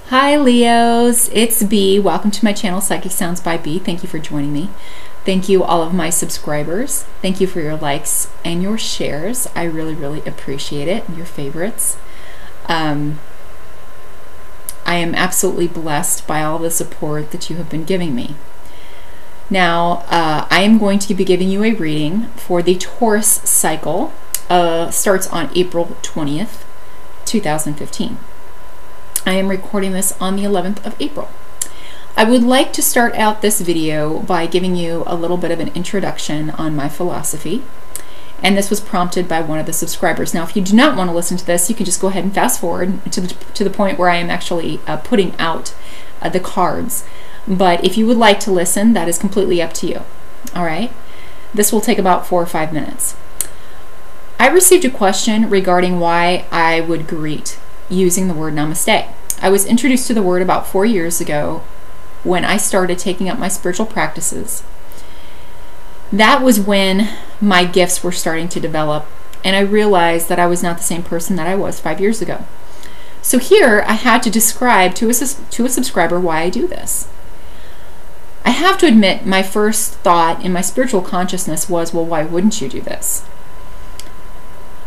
Hi Leos, it's B. Welcome to my channel, Psychic Sounds by B. Thank you for joining me. Thank you all of my subscribers. Thank you for your likes and your shares. I really appreciate it, and your favorites. I am absolutely blessed by all the support that you have been giving me. Now, I am going to be giving you a reading for the Taurus cycle. Starts on April 20th, 2015. I am recording this on the 11th of April. I would like to start out this video by giving you a little bit of an introduction on my philosophy, and this was prompted by one of the subscribers. Now, if you do not want to listen to this, you can just go ahead and fast forward to the point where I am actually putting out the cards. But if you would like to listen, that is completely up to you. All right? This will take about 4 or 5 minutes. I received a question regarding why I would greet using the word namaste. I was introduced to the word about 4 years ago when I started taking up my spiritual practices. That was when my gifts were starting to develop, and I realized that I was not the same person that I was 5 years ago. So here I had to describe to a subscriber why I do this. I have to admit, my first thought in my spiritual consciousness was, well, why wouldn't you do this?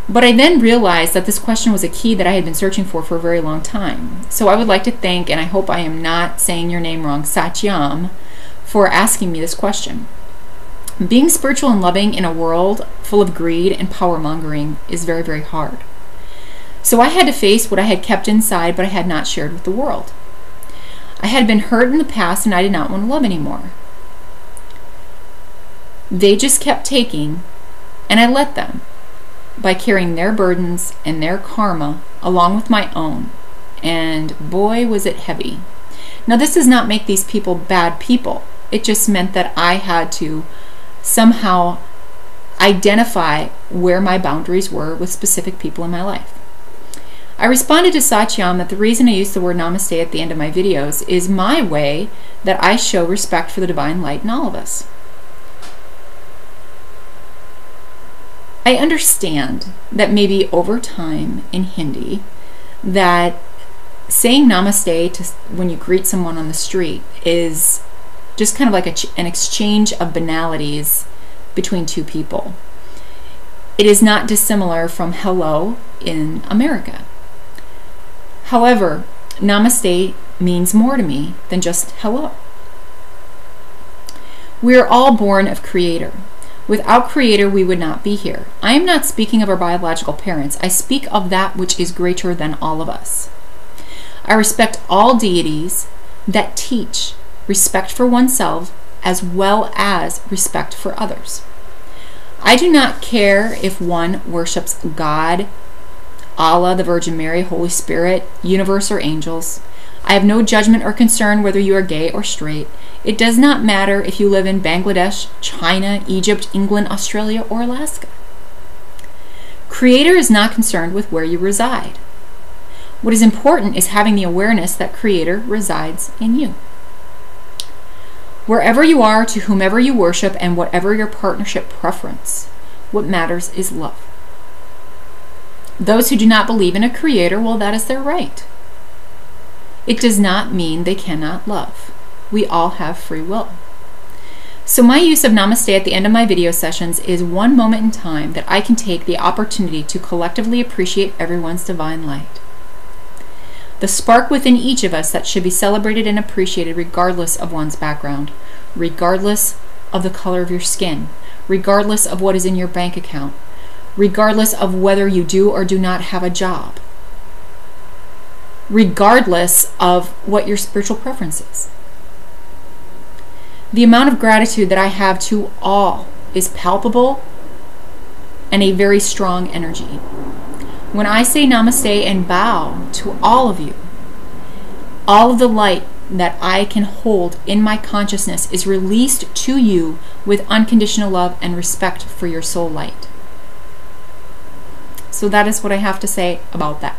But I then realized that this question was a key that I had been searching for a very long time. So I would like to thank, and I hope I am not saying your name wrong, Satyam, for asking me this question. Being spiritual and loving in a world full of greed and power mongering is very hard. So I had to face what I had kept inside but I had not shared with the world. I had been hurt in the past and I did not want to love anymore. They just kept taking, and I let them, by carrying their burdens and their karma along with my own, and boy was it heavy. Now, this does not make these people bad people. It just meant that I had to somehow identify where my boundaries were with specific people in my life. I responded to Satyam that the reason I use the word namaste at the end of my videos is my way that I show respect for the divine light in all of us. I understand that maybe over time in Hindi that saying namaste to when you greet someone on the street is just kind of like an exchange of banalities between two people. It is not dissimilar from hello in America. However, namaste means more to me than just hello. We are all born of Creator. Without Creator, we would not be here. I am not speaking of our biological parents. I speak of that which is greater than all of us. I respect all deities that teach respect for oneself as well as respect for others. I do not care if one worships God, Allah, the Virgin Mary, Holy Spirit, universe, or angels. I have no judgment or concern whether you are gay or straight. It does not matter if you live in Bangladesh, China, Egypt, England, Australia, or Alaska. Creator is not concerned with where you reside. What is important is having the awareness that Creator resides in you. Wherever you are, to whomever you worship, and whatever your partnership preference, what matters is love. Those who do not believe in a Creator, well, that is their right. It does not mean they cannot love. We all have free will. So my use of namaste at the end of my video sessions is one moment in time that I can take the opportunity to collectively appreciate everyone's divine light. The spark within each of us that should be celebrated and appreciated regardless of one's background, regardless of the color of your skin, regardless of what is in your bank account, regardless of whether you do or do not have a job, regardless of what your spiritual preference is. The amount of gratitude that I have to all is palpable and a very strong energy. When I say namaste and bow to all of you, all of the light that I can hold in my consciousness is released to you with unconditional love and respect for your soul light. So that is what I have to say about that.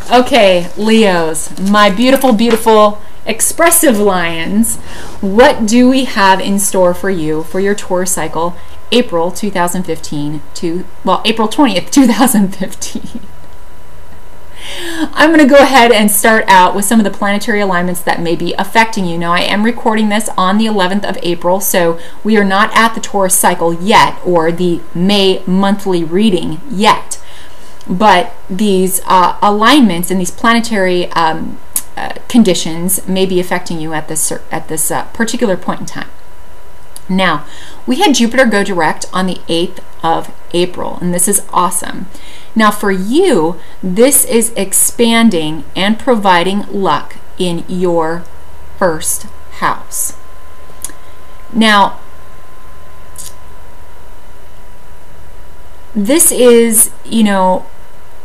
Okay, Leos, my beautiful expressive lions, what do we have in store for you for your Taurus cycle, April 2015 to, well, April 20th, 2015. I'm going to go ahead and start out with some of the planetary alignments that may be affecting you. Now, I am recording this on the 11th of April, so we are not at the Taurus cycle yet, or the May monthly reading yet. But these alignments and these planetary conditions may be affecting you at this particular point in time. Now, we had Jupiter go direct on the 8th of April, and this is awesome. Now, for you, this is expanding and providing luck in your first house. Now, this is, you know,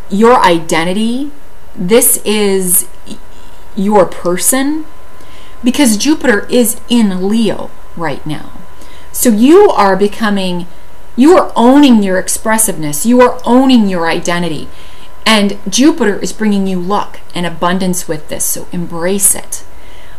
your identity. This is your person, because Jupiter is in Leo right now. So you are owning your expressiveness, you are owning your identity, and Jupiter is bringing you luck and abundance with this, so embrace it.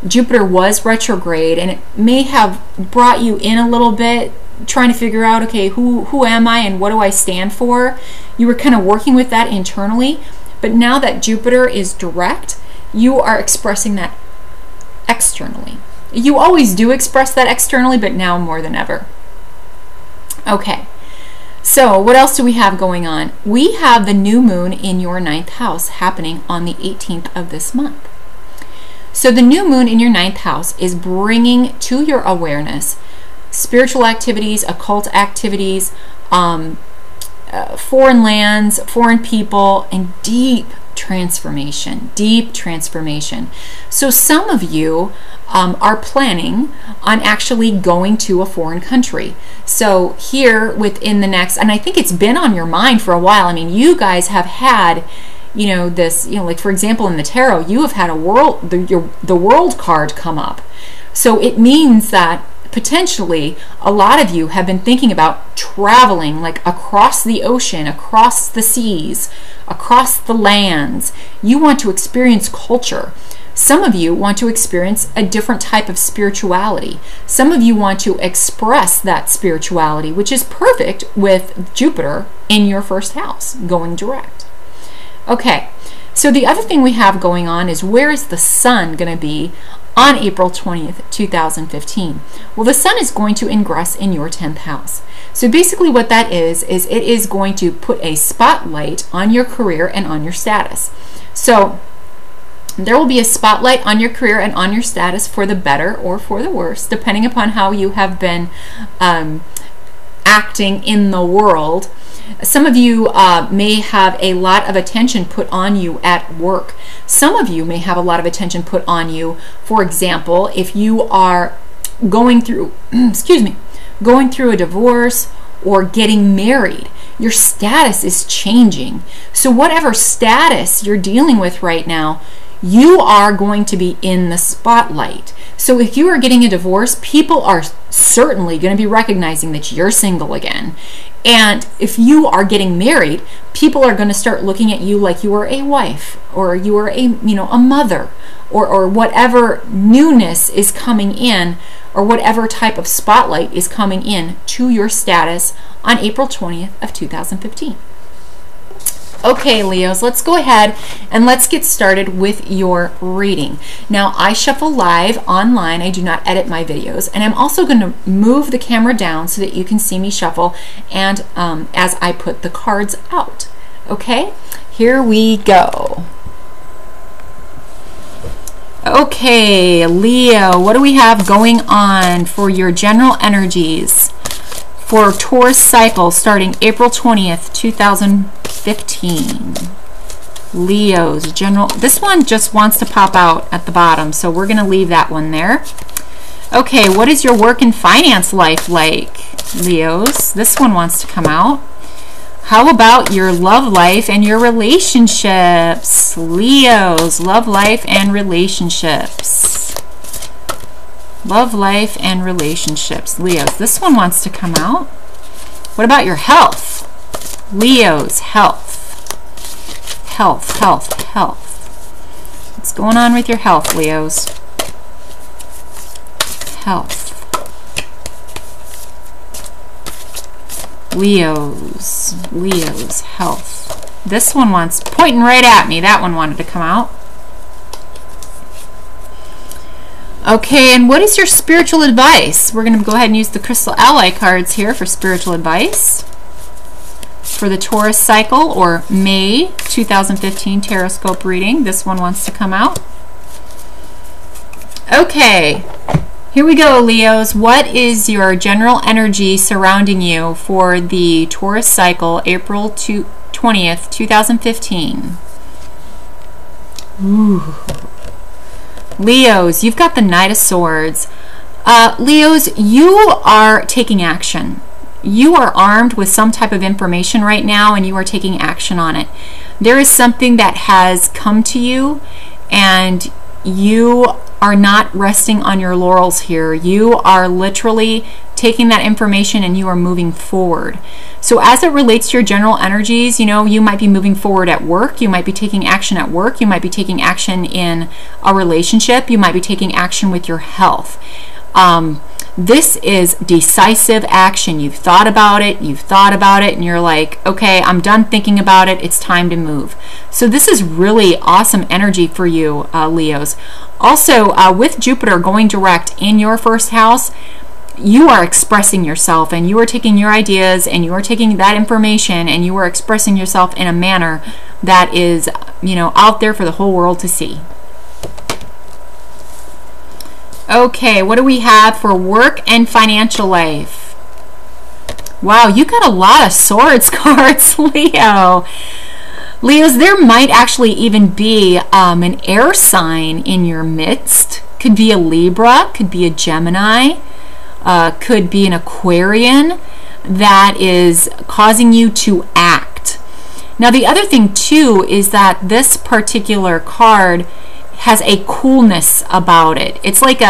Jupiter was retrograde, and it may have brought you in a little bit, trying to figure out, okay, who am I and what do I stand for? You were kind of working with that internally, but now that Jupiter is direct, you are expressing that externally. You always do express that externally, but now more than ever. Okay, so what else do we have going on? We have the new moon in your 9th house happening on the 18th of this month. So the new moon in your 9th house is bringing to your awareness spiritual activities, occult activities, foreign lands, foreign people, and deep transformation, deep transformation. So some of you are planning on actually going to a foreign country. So here within the next, and I think it's been on your mind for a while. I mean, you guys have had, you know, this, you know, like for example in the tarot, you have had the world card come up. So it means that potentially a lot of you have been thinking about traveling, like across the ocean, across the seas, across the lands. You want to experience culture. Some of you want to experience a different type of spirituality. Some of you want to express that spirituality, which is perfect with Jupiter in your first house going direct. Okay, so the other thing we have going on is, where is the sun going to be on April 20th, 2015? Well, the sun is going to ingress in your 10th house. So basically what that is it is going to put a spotlight on your career and on your status. So there will be a spotlight on your career and on your status, for the better or for the worse, depending upon how you have been acting in the world. Some of you may have a lot of attention put on you at work. Some of you may have a lot of attention put on you, for example, if you are going through, excuse me, going through a divorce or getting married. Your status is changing. So whatever status you're dealing with right now, you are going to be in the spotlight. So if you are getting a divorce, people are certainly going to be recognizing that you're single again. And if you are getting married, people are going to start looking at you like you are a wife, or you are a mother, or whatever newness is coming in, or whatever type of spotlight is coming in to your status on April 20th of 2015. Okay, Leos, let's go ahead and let's get started with your reading. Now, I shuffle live online. I do not edit my videos, and I'm also going to move the camera down so that you can see me shuffle and as I put the cards out. Okay, here we go. Okay, Leo, what do we have going on for your general energies for Taurus cycle starting April 20th, 2015? Leo's general, this one just wants to pop out at the bottom, so we're going to leave that one there. Okay, what is your work and finance life like, Leos? This one wants to come out. How about your love life and your relationships? Leo's love life and relationships. Love life and relationships. Leo's, this one wants to come out. What about your health? Leo's health. Health, health, health. What's going on with your health, Leo's? Health. Leo's health. This one wants, pointing right at me, that one wanted to come out. Okay, and what is your spiritual advice? We're going to go ahead and use the Crystal Ally cards here for spiritual advice for the Taurus cycle, or May 2015 Taroscope reading. This one wants to come out. Okay, here we go, Leos. What is your general energy surrounding you for the Taurus cycle, April 20th, 2015? Ooh. Leos, you've got the Knight of Swords. Leos, you are taking action. You are armed with some type of information right now, and you are taking action on it. There is something that has come to you, and you are not resting on your laurels here. You are literally taking that information and you are moving forward. So as it relates to your general energies, you know, you might be moving forward at work, you might be taking action at work, you might be taking action in a relationship, you might be taking action with your health. This is decisive action. You've thought about it, and you're like, okay, I'm done thinking about it, it's time to move. So this is really awesome energy for you, Leos. Also, with Jupiter going direct in your first house, you are expressing yourself, and you are taking your ideas, and you are taking that information, and you are expressing yourself in a manner that is, you know, out there for the whole world to see. Okay, what do we have for work and financial life? Wow, you got a lot of swords cards, Leo. Leos, there might actually even be an air sign in your midst. Could be a Libra, could be a Gemini, could be an Aquarian that is causing you to act. Now, the other thing too is that this particular card has a coolness about it. It's like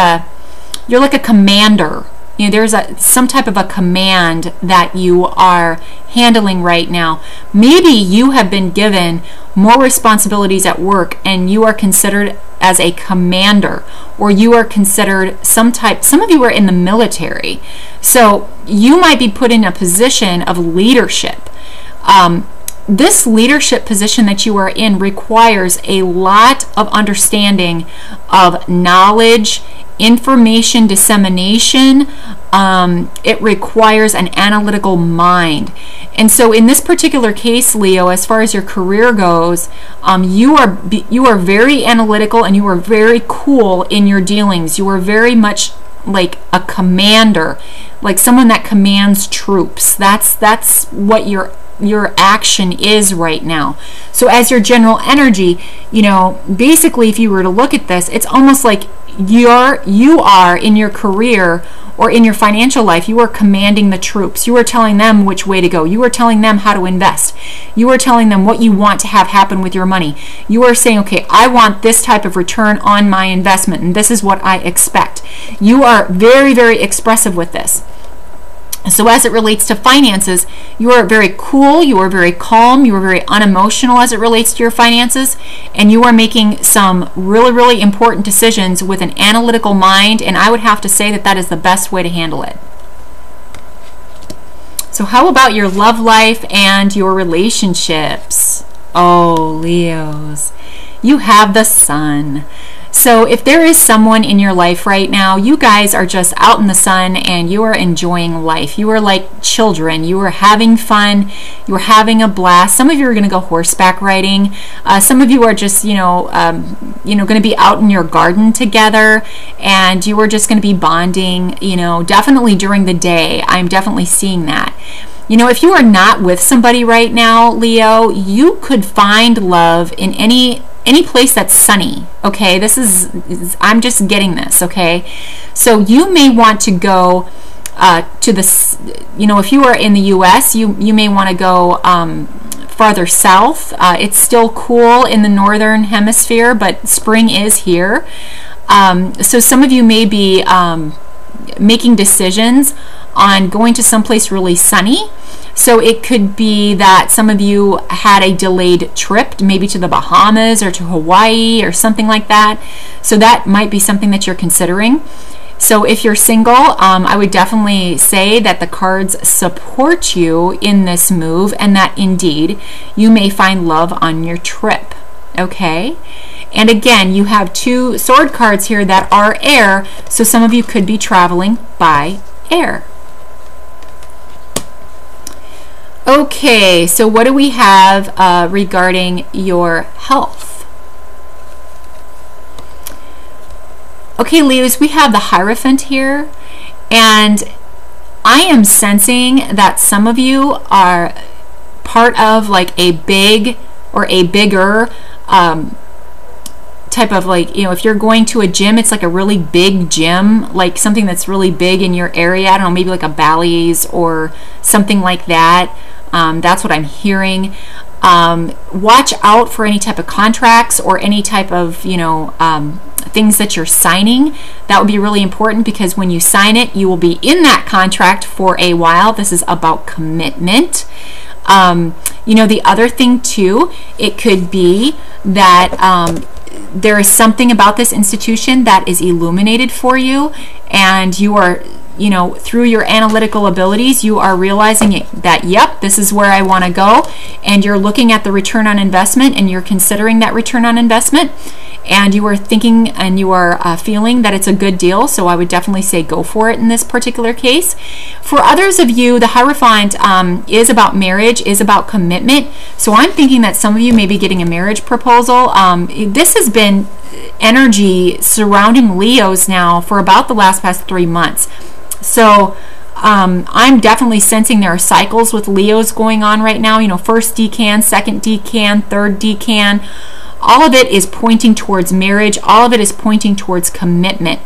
you're like a commander. You know, there's some type of a command that you are handling right now. Maybe you have been given more responsibilities at work and you are considered as a commander, or you are considered some of you are in the military. So you might be put in a position of leadership. This leadership position that you are in requires a lot of understanding of knowledge, information dissemination. It requires an analytical mind. And so in this particular case, Leo, as far as your career goes, you are very analytical, and you are very cool in your dealings. You are very much like a commander, like someone that commands troops. That's what your action is right now. So as your general energy, you know, basically if you were to look at this, it's almost like you are in your career or in your financial life, you are commanding the troops. You are telling them which way to go. You are telling them how to invest. You are telling them what you want to have happen with your money. You are saying, okay, I want this type of return on my investment, and this is what I expect. You are very, very expressive with this. So as it relates to finances, you are very cool, you are very calm, you are very unemotional as it relates to your finances, and you are making some really, really important decisions with an analytical mind, and I would have to say that that is the best way to handle it. So how about your love life and your relationships? Oh, Leos, you have the Sun. So if there is someone in your life right now, you guys are just out in the sun and you are enjoying life. You are like children. You are having fun. You are having a blast. Some of you are going to go horseback riding. Some of you are just, going to be out in your garden together, and you are just going to be bonding, definitely during the day. I'm definitely seeing that. If you are not with somebody right now, Leo, you could find love in any place that's sunny. Okay, I'm just getting this. Okay, so you may want to go to this. If you are in the U.S., you may want to go farther south. It's still cool in the northern hemisphere, but spring is here. So some of you may be making decisions on going to someplace really sunny. So it could be that some of you had a delayed trip, maybe to the Bahamas or to Hawaii or something like that. So that might be something that you're considering. So if you're single, I would definitely say that the cards support you in this move, and that indeed you may find love on your trip. Okay? And again, you have 2 sword cards here that are air, so some of you could be traveling by air. Okay, so what do we have regarding your health? Okay, Leos, we have the Hierophant here, and I am sensing that some of you are part of like a big or a bigger type of, like, you know, if you're going to a gym, it's like a really big gym, like something that's really big in your area. I don't know, maybe like a Bally's or something like that. That's what I'm hearing. Watch out for any type of contracts or any type of, you know, things that you're signing. That would be really important, because when you sign it, you will be in that contract for a while. This is about commitment. You know, the other thing too, it could be that there is something about this institution that is illuminated for you, and you are, you know, through your analytical abilities, you are realizing that, yep, this is where I want to go, and you're looking at the return on investment, and you're considering that return on investment, and you are thinking and you are feeling that it's a good deal. So I would definitely say go for it in this particular case. For others of you, the Hierophant is about marriage, is about commitment. So I'm thinking that some of you may be getting a marriage proposal. This has been energy surrounding Leos now for about the past 3 months. So I'm definitely sensing there are cycles with Leos going on right now. You know, first decan, second decan, third decan. All of it is pointing towards marriage. All of it is pointing towards commitment.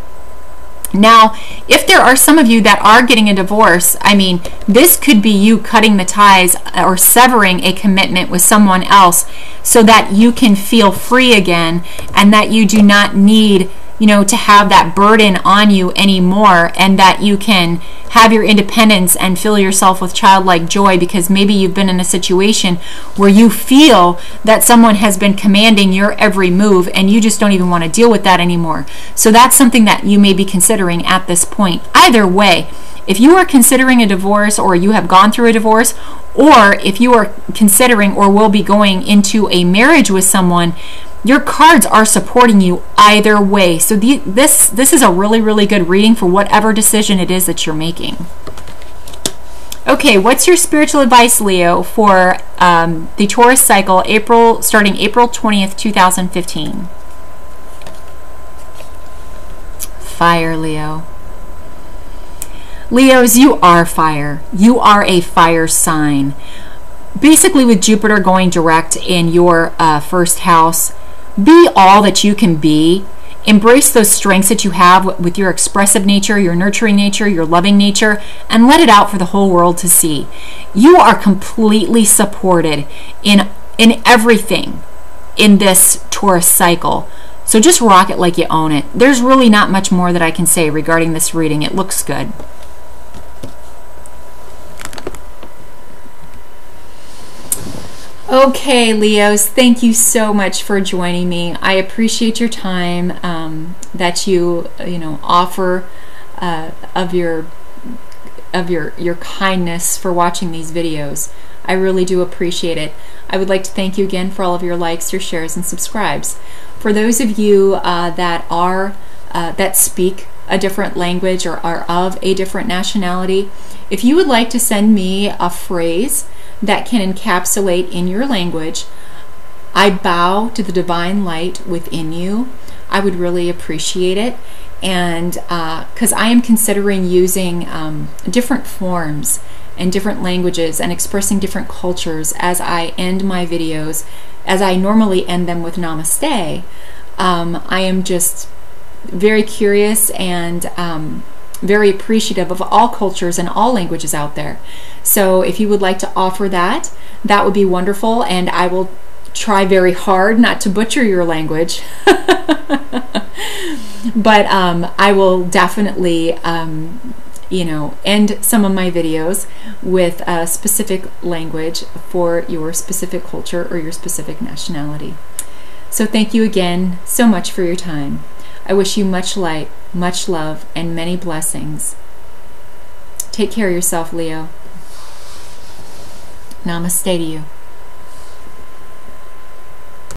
Now, if there are some of you that are getting a divorce, I mean, this could be you cutting the ties or severing a commitment with someone else so that you can feel free again, and that you do not need, you know, to have that burden on you anymore, and that you can have your independence and fill yourself with childlike joy, because maybe you've been in a situation where you feel that someone has been commanding your every move and you just don't even want to deal with that anymore. So that's something that you may be considering at this point. Either way, if you are considering a divorce, or you have gone through a divorce, or if you are considering or will be going into a marriage with someone, your cards are supporting you either way. So this is a really, really good reading for whatever decision it is that you're making. Okay, what's your spiritual advice, Leo, for the Taurus cycle, starting April 20th, 2015? Fire, Leo. Leos, you are fire. You are a fire sign. Basically, with Jupiter going direct in your first house, be all that you can be. Embrace those strengths that you have with your expressive nature, your nurturing nature, your loving nature, and let it out for the whole world to see. You are completely supported in everything in this Taurus cycle. So just rock it like you own it. There's really not much more that I can say regarding this reading. It looks good. Okay, Leos, thank you so much for joining me. I appreciate your time that you offer of your kindness for watching these videos. I really do appreciate it. I would like to thank you again for all of your likes, your shares, and subscribes. For those of you that speak a different language or are of a different nationality, if you would like to send me a phrase that can encapsulate in your language, I bow to the divine light within you, I would really appreciate it. And because I am considering using different forms and different languages and expressing different cultures as I end my videos, as I normally end them with namaste, I am just very curious and very appreciative of all cultures and all languages out there. So if you would like to offer that, that would be wonderful, and I will try very hard not to butcher your language. But I will definitely end some of my videos with a specific language for your specific culture or your specific nationality. So thank you again so much for your time. I wish you much light, much love, and many blessings. Take care of yourself, Leo. Namaste to you.